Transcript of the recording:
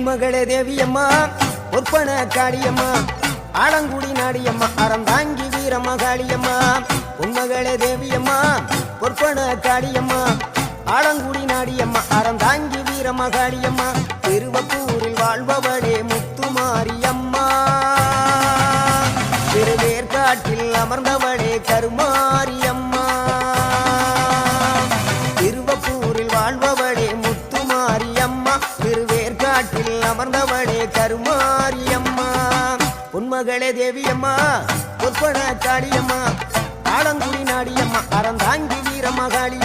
பொன்மகளே தேவியம்மா பொற்பன காளியம்மா ஆலங்குடி நாடியம்மா அறந்தாங்கி வீரமகாளியம்மா பொன்மகளே தேவியம்மா பொற்பன காளியம்மா ஆலங்குடி நாடியம்மா அறந்தாங்கி வீரமகாளியம்மா திருவப்பூரில் வாழ்பவளே முத்துமாரியம்மா திருவேற்காட்டில் அமர்ந்தவளே கருமாரியம்மா திருவப்பூரில் வாழ்பவளே முத்துமாரியம்மா திருவேற்காட்டில் அமர்ந்தவளே கருமாரியம்மா பொன்மகளே தேவியம்மா பொற்பன காளியம்மா ஆலங்குடி நாடியம்மா அறந்தாங்கி வீரமகாளி